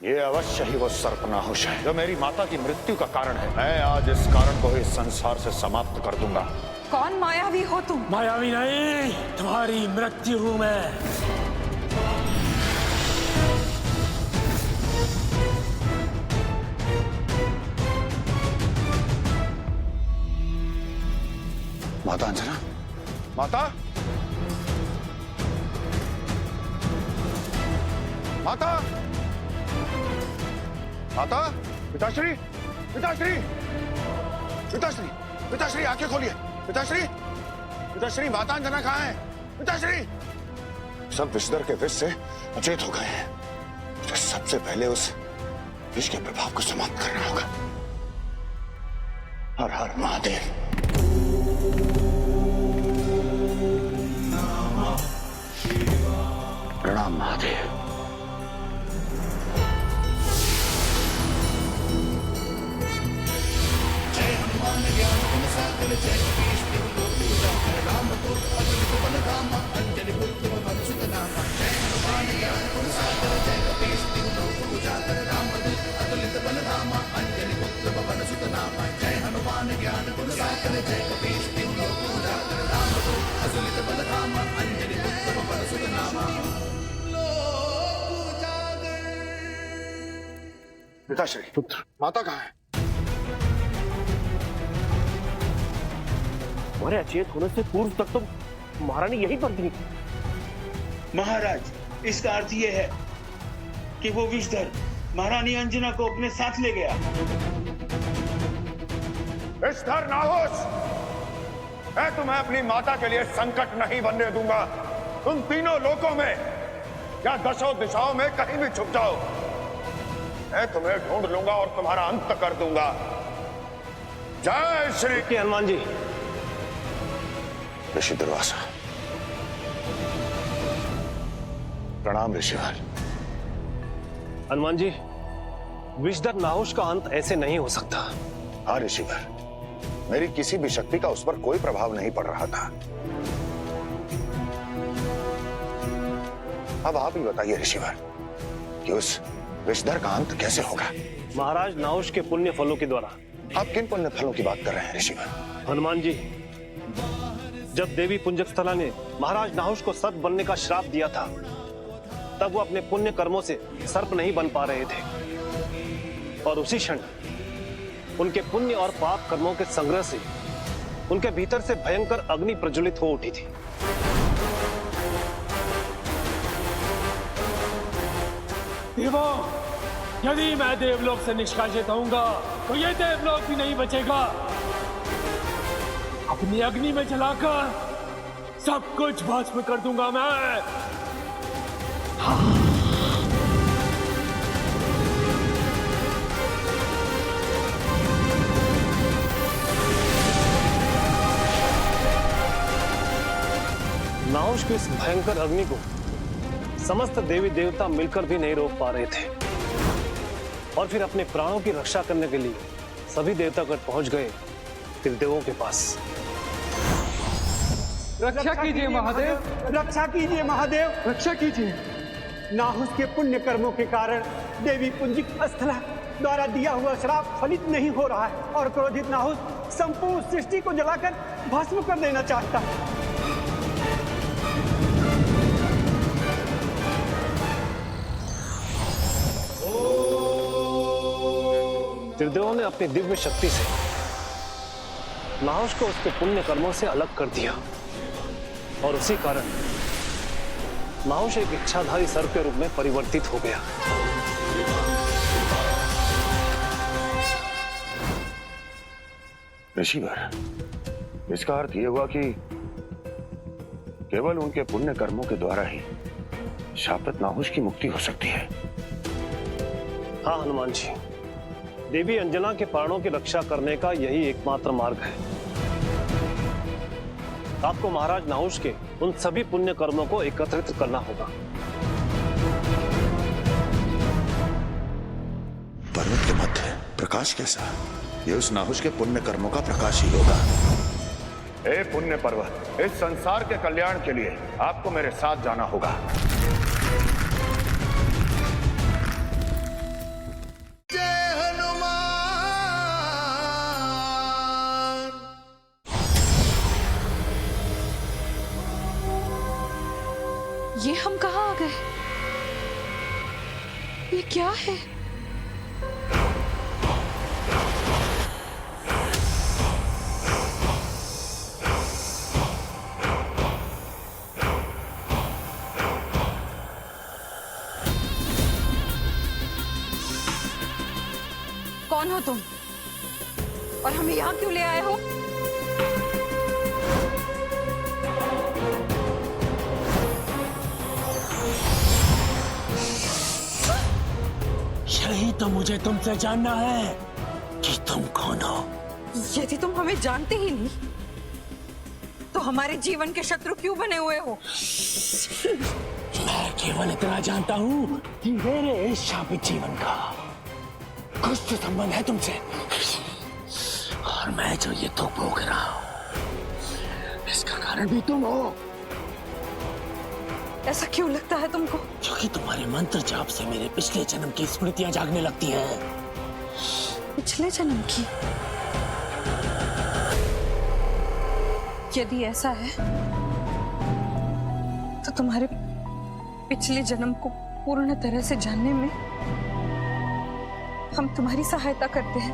ये अवश्य ही वो सर्पनाहुष है जो मेरी माता की मृत्यु का कारण है। मैं आज इस कारण को इस संसार से समाप्त कर दूंगा। कौन मायावी हो तुम? मायावी नहीं, तुम्हारी मृत्यु हूं मैं। माता अंजना, माता, माता, माता, पिताश्री, पिताश्री, पिताश्री, पिताश्री, आंखें खोलिए। पिताश्री, पिताश्री, माता अंजना कहाँ है? पिताश्री। सब विषधर के विष से अचेत हो गए हैं। मुझे सबसे पहले उस विष के प्रभाव को समाप्त करना होगा। हर हर महादेव। प्रणाम महादेव। जय हनुमान ज्ञान गुण सागर जय कपीश तिहु लोक उजागर राम दूत अतुलित बल धामा अंजनी पुत्र पवन सुत नामा। जय हनुमान ज्ञान गुण सागर जय कपीश तिहु लोक उजागर राम दूत अतुलित बल धामा अंजनी पुत्र पवन सुत नामा। जय हनुमान ज्ञान गुण सागर जय कपीश तिहु लोक उजागर राम दूत अतुलित बल धामा अंजनी पुत्र पवन सुत नामा। पिताश्री, पुत्र, माता कहाँ है? हमारे अचेत होने से पूर्व तक तो महारानी यहीं पर थी। महाराज, इसका अर्थ यह है कि वो विषधर महारानी अंजना को अपने साथ ले गया। विषधर नाहुष, मैं तुम्हें अपनी माता के लिए संकट नहीं बनने दूंगा। तुम तीनों लोकों में या दशों दिशाओं में कहीं भी छुप जाओ, मैं तुम्हें ढूंढ लूंगा और तुम्हारा अंत कर दूंगा। जय श्री हनुमान जी। ऋषि दुर्वासा, प्रणाम ऋषिवर। हनुमान जी, विषधर नाहुष का अंत ऐसे नहीं हो सकता। हाँ ऋषिवर, मेरी किसी भी शक्ति का उस पर कोई प्रभाव नहीं पड़ रहा था। अब आप ही बताइए ऋषिवर कि उस विषधर का अंत कैसे होगा? महाराज नाहुष के पुण्य फलों के द्वारा। आप किन पुण्य फलों की बात कर रहे हैं ऋषिवर? हनुमान जी, जब देवी पुंजकस्थला ने महाराज नाहुष को सर्प बनने का श्राप दिया था, तब वो अपने पुण्य कर्मों से सर्प नहीं बन पा रहे थे और उसी क्षण उनके पुण्य और पाप कर्मों के संग्रह से उनके भीतर से भयंकर अग्नि प्रज्वलित हो उठी थी। देवों, यदि मैं देवलोक से निष्कासित होऊंगा तो ये देवलोक भी नहीं बचेगा। अपनी अग्नि में जलाकर सब कुछ भस्म कर दूंगा मैं। नाहुष की इस भयंकर अग्नि को समस्त देवी देवता मिलकर भी नहीं रोक पा रहे थे और फिर अपने प्राणों की रक्षा करने के लिए सभी देवतागण पहुंच गए त्रिदेवों के पास। रक्षा कीजिए महादेव, रक्षा कीजिए महादेव, रक्षा कीजिए। नाहुष के पुण्य कर्मों के कारण देवी पुंजकस्थला द्वारा दिया हुआ श्राप फलित नहीं हो रहा है और क्रोधित नाहुष संपूर्ण सृष्टि को जलाकर भस्म कर देना चाहता है। त्रिदेवों ने अपनी दिव्य शक्ति से नाहुष को उसके पुण्य कर्मों से अलग कर दिया और उसी कारण नाहुष एक इच्छाधारी सर्प के रूप में परिवर्तित हो गया। ऋषिवर, इसका अर्थ यह हुआ कि केवल उनके पुण्य कर्मों के द्वारा ही शापित नाहुष की मुक्ति हो सकती है। हाँ हनुमान जी, देवी अंजना के प्राणों की रक्षा करने का यही एकमात्र मार्ग है। आपको महाराज नाहुष के उन सभी पुण्य कर्मों को एकत्रित करना होगा। पर्वत के मध्य प्रकाश कैसा? ये उस नाहुष के पुण्य कर्मों का प्रकाश ही होगा। हे पुण्य पर्वत, इस संसार के कल्याण के लिए आपको मेरे साथ जाना होगा। ये हम कहाँ आ गए? ये क्या है? कौन हो तुम? और हमें यहाँ क्यों ले आए हो? यही तो मुझे तुमसे जानना है कि तुम कौन हो। यदि तुम हमें जानते ही नहीं तो हमारे जीवन के शत्रु क्यों बने हुए हो? मैं केवल इतना जानता हूँ कि मेरे इस शापित जीवन का कुछ तो संबंध है तुमसे, और मैं जो ये दुख भोग रहा हूँ इसका कारण भी तुम हो। ऐसा क्यों लगता है तुमको? क्योंकि तुम्हारे मंत्र जाप से मेरे पिछले जन्म की स्मृतियां जागने लगती हैं। पिछले जन्म की? यदि ऐसा है तो तुम्हारे पिछले जन्म को पूर्ण तरह से जानने में हम तुम्हारी सहायता करते हैं।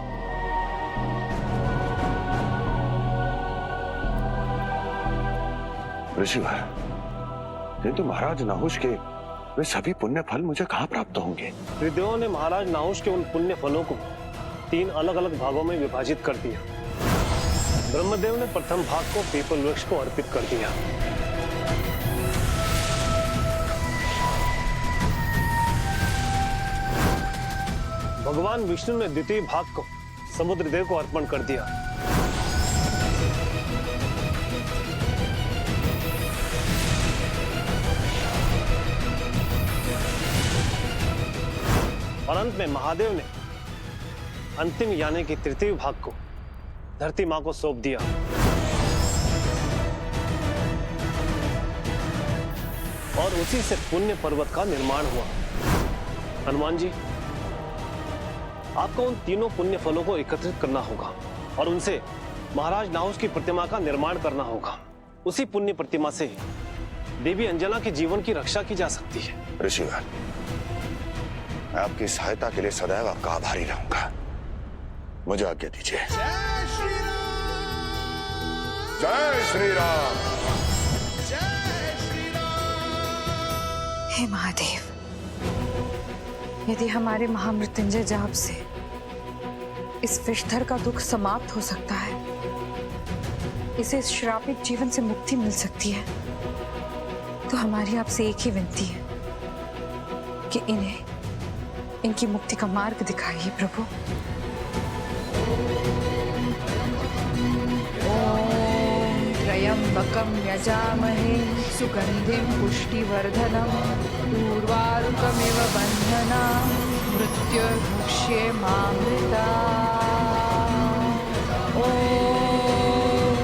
ऋषिवर, किंतु महाराज नाहुष के वे सभी पुण्य फल मुझे कहाँ प्राप्त होंगे? त्रिदेवों ने महाराज नाहुष के उन पुण्य फलों को 3 अलग अलग भागों में विभाजित कर दिया। ब्रह्मदेव ने प्रथम भाग को पीपल वृक्ष को अर्पित कर दिया। भगवान विष्णु ने द्वितीय भाग को समुद्र देव को अर्पण कर दिया। और अंत में महादेव ने अंतिम यानी कि तृतीय भाग को धरती मां को सौंप दिया। और उसी से पुण्य पर्वत का निर्माण हुआ। हनुमान जी, आपको उन तीनों पुण्य फलों को एकत्रित करना होगा और उनसे महाराज नाहुष की प्रतिमा का निर्माण करना होगा। उसी पुण्य प्रतिमा से देवी अंजना के जीवन की रक्षा की जा सकती है। ऋषिवर, मैं आपकी सहायता के लिए सदैव आपका आभारी रहूंगा। मुझे आज्ञा दीजिए। जय श्री राम, जय श्री राम। जय श्री राम। हे महादेव, यदि हमारे महामृत्युंजय जाप से इस विषधर का दुख समाप्त हो सकता है, इसे इस श्रापित जीवन से मुक्ति मिल सकती है, तो हमारी आपसे एक ही विनती है कि इन्हें इनकी मुक्ति का मार्ग दिखाइए प्रभु। ओम त्र्यंबकं यजामहे सुगंधिं पुष्टिवर्धनम् उर्वारुकमिव बन्धनान् मृत्युर्मुक्ष्येमामृता। ओम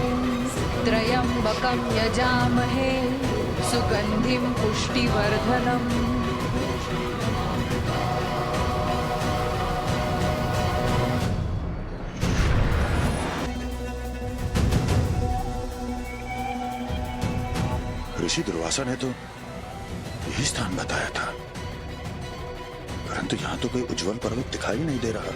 त्र्यंबकं यजामहे सुगंधिं पुष्टिवर्धनम् ऋषि दुर्वासा ने तो यही स्थान बताया था, परंतु यहाँ तो कोई उज्जवल पर्वत दिखाई नहीं दे रहा।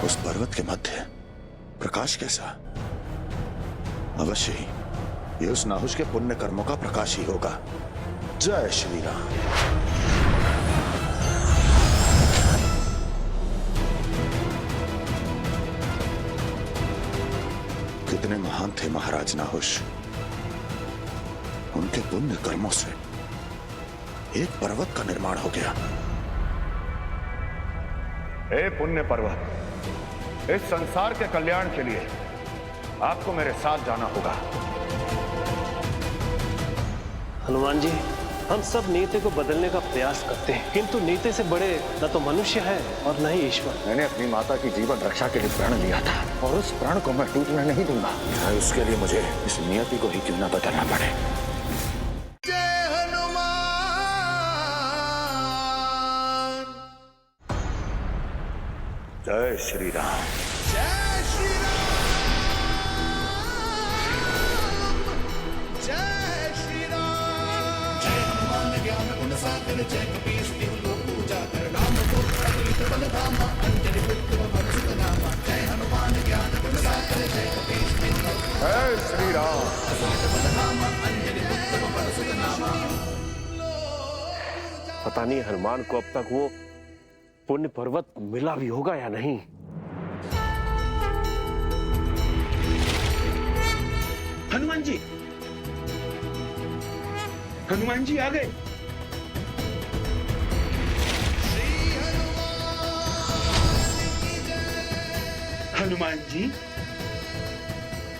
उस पर्वत के मध्य प्रकाश कैसा? अवश्य ही ये उस नाहुष के पुण्य कर्मों का प्रकाश ही होगा। जय श्री राम। कितने महान थे महाराज नाहुष। उनके पुण्य कर्मों से एक पर्वत का निर्माण हो गया। हे पुण्य पर्वत, इस संसार के कल्याण के लिए आपको मेरे साथ जाना होगा। हनुमान जी, हम सब नीति को बदलने का प्रयास करते हैं, किंतु नीति से बड़े न तो मनुष्य है और न ही ईश्वर। मैंने अपनी माता की जीवन रक्षा के लिए प्रण लिया था और उस प्रण को मैं टूटने नहीं दूंगा, चाहे उसके लिए मुझे इस नियति को ही क्यों न बदलना पड़े। जय हनुमान। जय श्री राम। जय श्री राम। जय श्री राम। जय हनुमान ज्ञान गुण सागर जय कपीस तिहु लोक उजागर राम दूत अतुलित बल धामा अंजनी पुत्र पवन सुत नामा। जय हनुमान ज्ञान गुण सागर जय कपीस तिहु लोक जय श्री राम। अतुलित बल धामा अंजनी पुत्र पवन सुत नामा। पता नहीं हनुमान को अब तक वो पुण्य पर्वत मिला भी होगा या नहीं। हनुमान जी, हनुमान जी आ गए। हनुमान जी,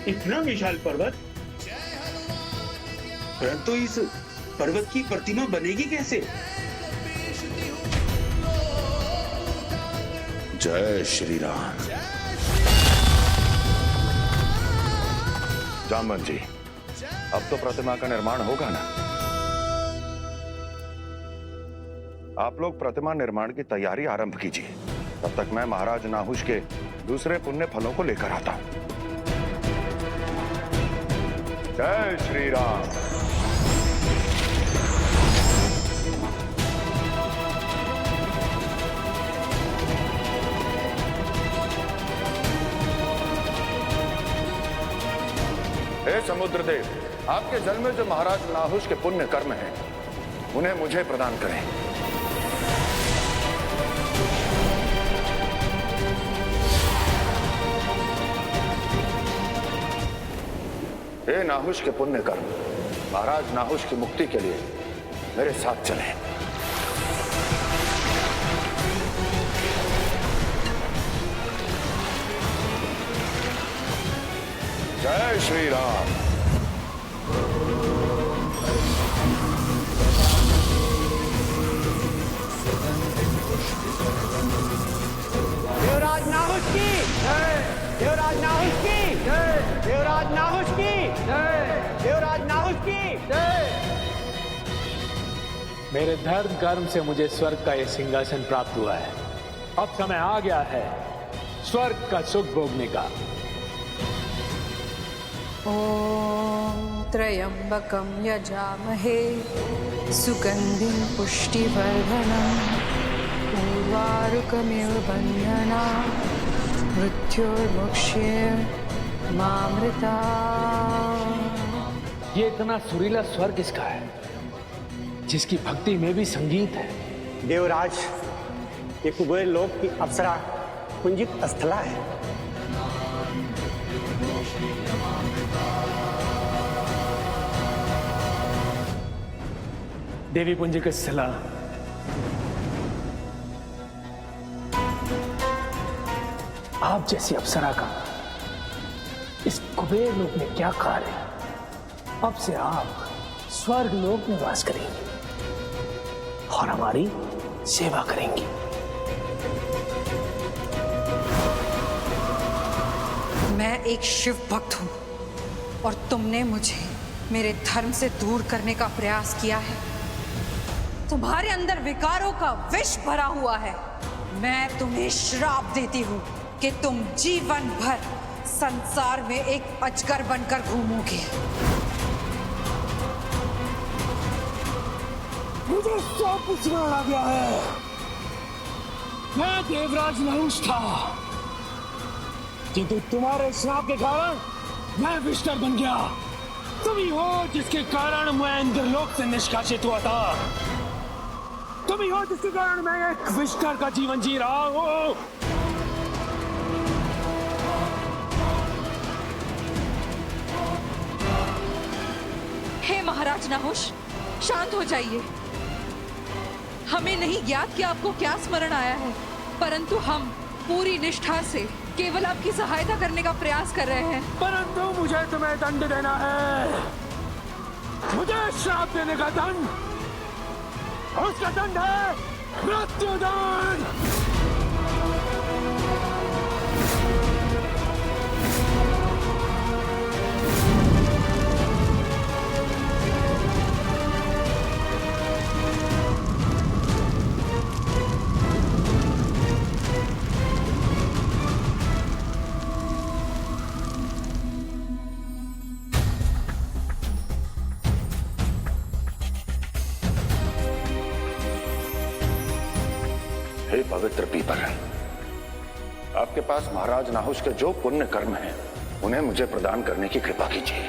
इतना विशाल पर्वत, परंतु इस पर्वत की प्रतिमा बनेगी कैसे? जय श्री राम। जामवंत जी, अब तो प्रतिमा का निर्माण होगा ना? आप लोग प्रतिमा निर्माण की तैयारी आरंभ कीजिए, तब तक मैं महाराज नाहुष के दूसरे पुण्य फलों को लेकर आता हूं। जय श्री राम। हे समुद्र देव, आपके जल में जो महाराज नाहुष के पुण्य कर्म हैं, उन्हें मुझे प्रदान करें। हे नाहुष के पुण्य कर्म, महाराज नाहुष की मुक्ति के लिए मेरे साथ चलें। जय श्री राम। देवराज नाहुष की जय। देवराज नाहुष की जय। देवराज नाहुष की जय। देवराज नाहुष की जय। मेरे धर्म कर्म से मुझे स्वर्ग का यह सिंहासन प्राप्त हुआ है। अब समय आ गया है स्वर्ग का सुख भोगने का। ॐ त्र्यम्बकं यजामहे सुगन्धिं पुष्टिवर्धनम् उर्वारुकमिव बन्धनान् मृत्योर्मुक्षीयमामृतात्। ये इतना सुरीला स्वर किसका है, जिसकी भक्ति में भी संगीत है? देवराज, ये कुबेर लोक की अप्सरा पुंजिक अस्थला है। देवी पुंजिक अस्थला, आप जैसी अप्सरा का इस कुबेर लोक में क्या कार्य? अब से आप स्वर्ग लोक में वास करेंगी और हमारी सेवा करेंगी। मैं एक शिव भक्त हूँ और तुमने मुझे मेरे धर्म से दूर करने का प्रयास किया है। तुम्हारे अंदर विकारों का विष भरा हुआ है। मैं तुम्हें श्राप देती हूँ कि तुम जीवन भर संसार में एक अजगर बनकर घूमोगे। मुझे सब कुछ मारा गया है। मैं देवराज नाहुष था, किंतु तुम्हारे श्राप के कारण मैं विष्टर बन गया। तुम ही हो जिसके कारण मैं इंद्रलोक से निष्कासित हुआ था। तुम ही हो जिसके कारण मैं एक विष्टर का जीवन जी रहा हूं। हे महाराज नाहुष, शांत हो जाइए। हमें नहीं ज्ञात कि आपको क्या स्मरण आया है, परंतु हम पूरी निष्ठा से केवल आपकी सहायता करने का प्रयास कर रहे हैं। परंतु मुझे तुम्हें दंड देना है। मुझे श्राप देने का दंड उसका दंड है मृत्युदंड। हे पवित्र पीपर, आपके पास महाराज नाहुष के जो पुण्य कर्म हैं, उन्हें मुझे प्रदान करने की कृपा कीजिए।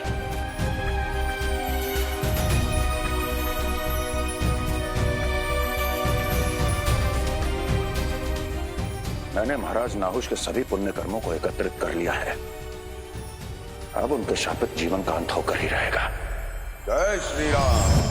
मैंने महाराज नाहुष के सभी पुण्य कर्मों को एकत्रित कर लिया है। अब उनके शापित जीवन का अंत होकर ही रहेगा। जय श्री राम।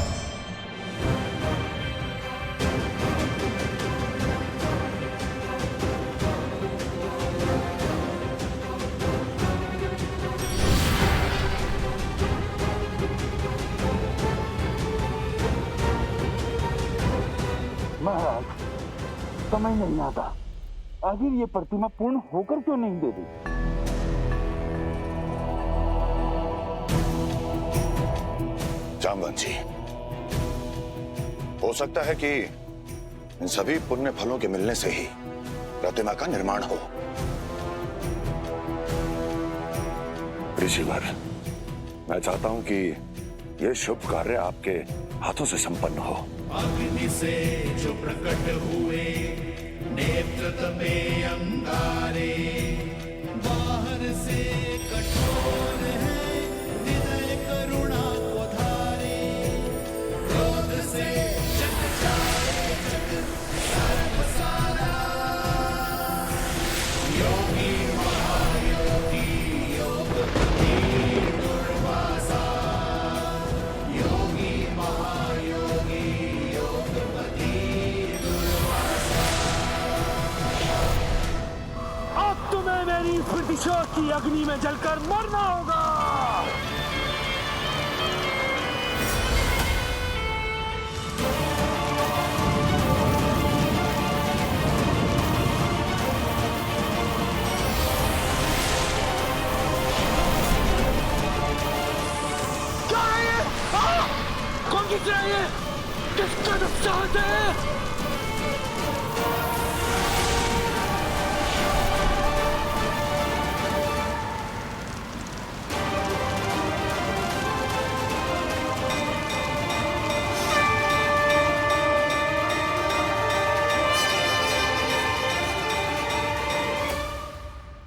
महाराज, समय नहीं आता। आखिर ये प्रतिमा पूर्ण होकर क्यों नहीं दे दी? जामवंत जी, हो सकता है कि इन सभी पुण्य फलों के मिलने से ही प्रतिमा का निर्माण हो। ऋषिवर, मैं चाहता हूं कि यह शुभ कार्य आपके हाथों से संपन्न हो। अग्नि से जो प्रकट हुए नेत्र तपे अंगारे, बाहर से कठोर है हृदय करुणा को धारे, क्रोध से जग जाए जग सर्व सारा, योगी महायोगी योगपति दुर्वासा, योगी महायोगी योगपति दुर्वासा। अब तुम्हें मेरी प्रतिशोध की अग्नि में जलकर मरना होगा। क्या है ये? कौन खींच रहा है ये? किसका दुस्साहस है?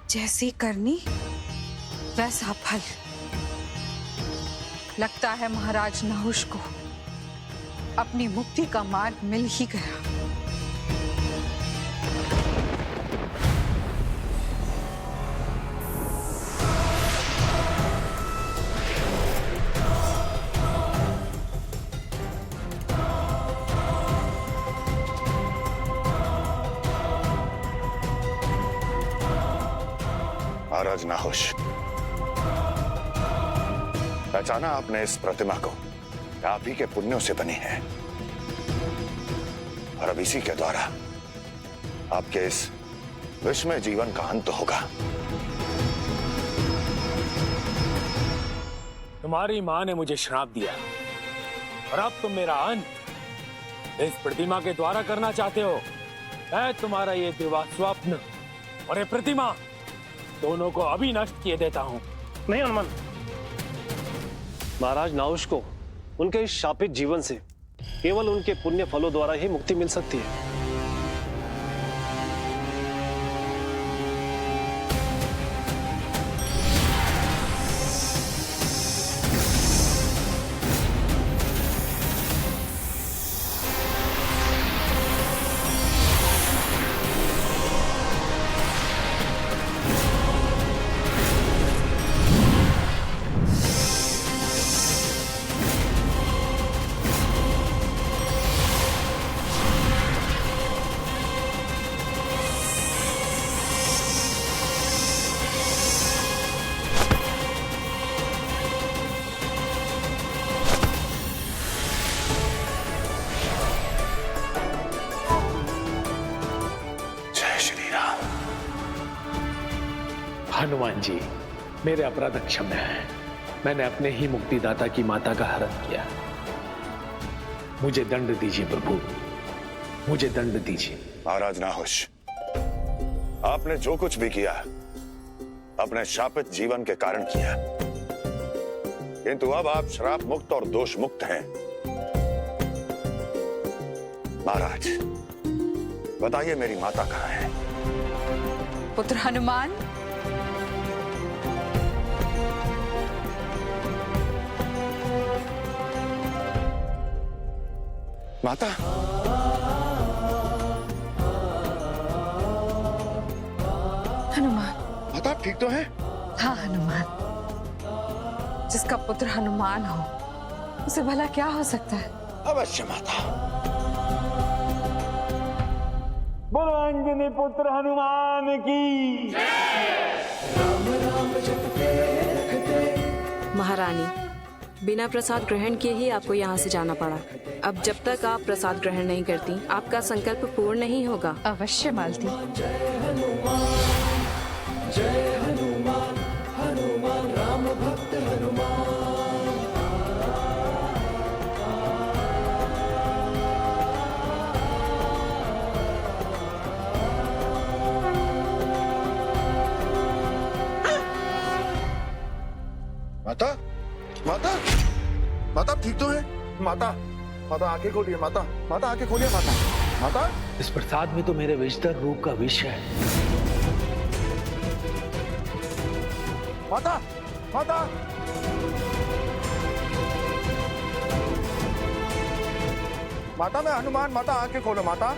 जैसी करनी वैसा फल। लगता है महाराज नाहुष को अपनी मुक्ति का मार्ग मिल ही गया। महाराज नाहुष, पहचाना आपने इस प्रतिमा को? आप ही के पुण्यों से बनी है और अब इसी के द्वारा आपके इस विषमय जीवन का अंत होगा। तुम्हारी मां ने मुझे श्राप दिया और अब तुम मेरा अंत इस प्रतिमा के द्वारा करना चाहते हो। मैं तुम्हारा ये दिवा स्वप्न और ये प्रतिमा दोनों को अभी नष्ट किए देता हूं। नहीं हनुमान, महाराज नाहुष को उनके इस शापित जीवन से केवल उनके पुण्य फलों द्वारा ही मुक्ति मिल सकती है। श्री राम। हनुमान जी, मेरे अपराध क्षम्य है। मैंने अपने ही मुक्तिदाता की माता का हरण किया। मुझे दंड दीजिए प्रभु, मुझे दंड दीजिए। महाराज नाहुष, आपने जो कुछ भी किया अपने शापित जीवन के कारण किया, किंतु अब आप श्राप मुक्त और दोष मुक्त हैं। महाराज, बताइए मेरी माता कहाँ है? पुत्र हनुमान, माता, हनुमान। माता आप ठीक तो हैं? हाँ हनुमान, जिसका पुत्र हनुमान हो उसे भला क्या हो सकता है? अवश्य माता। बोलो अंजनी पुत्र हनुमान की। महारानी, बिना प्रसाद ग्रहण किए ही आपको यहाँ से जाना पड़ा। अब जब तक आप प्रसाद ग्रहण नहीं करती, आपका संकल्प पूर्ण नहीं होगा। अवश्य मालती। माता, माता, माता आप ठीक तो हैं? माता, माता आंखें खोलिए। माता, माता आंखें खोलिए। माता, माता। इस प्रसाद में तो मेरे विषधर रूप का विष है। माता, माता। माता मैं हनुमान। माता आंखें खोलो। माता।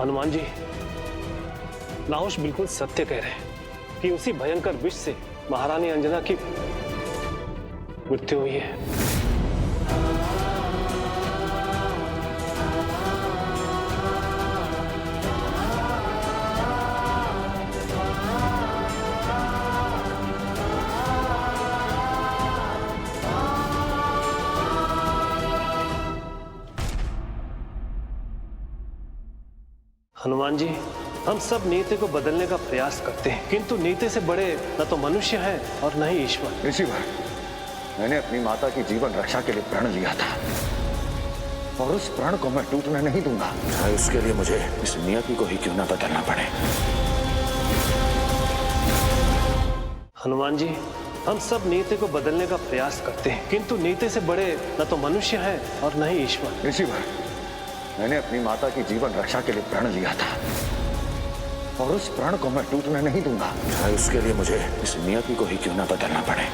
हनुमान जी, नाहुष बिल्कुल सत्य कह रहे हैं कि उसी भयंकर विष से महारानी अंजना की मृत्यु हुई है। हनुमान जी, हम सब नीति को बदलने का प्रयास करते हैं, किंतु नीति से बड़े न तो मनुष्य हैं और न ही ईश्वर। ऋषिवर, मैंने अपनी माता की जीवन रक्षा के लिए प्रण लिया था और उस प्रण को मैं टूटने नहीं दूंगा, चाहे उसके लिए मुझे इस नियति को ही क्यों न बदलना पड़े। हनुमान जी, हम सब नीति को बदलने का प्रयास करते हैं, किंतु नीति से बड़े न तो मनुष्य हैं और न ही ईश्वर। ऋषिवर, मैंने अपनी माता की जीवन रक्षा के लिए प्रण लिया था और उस प्रण को मैं टूटने नहीं दूंगा, चाहे उसके लिए मुझे इस नियति को ही क्यों न बदलना पड़े।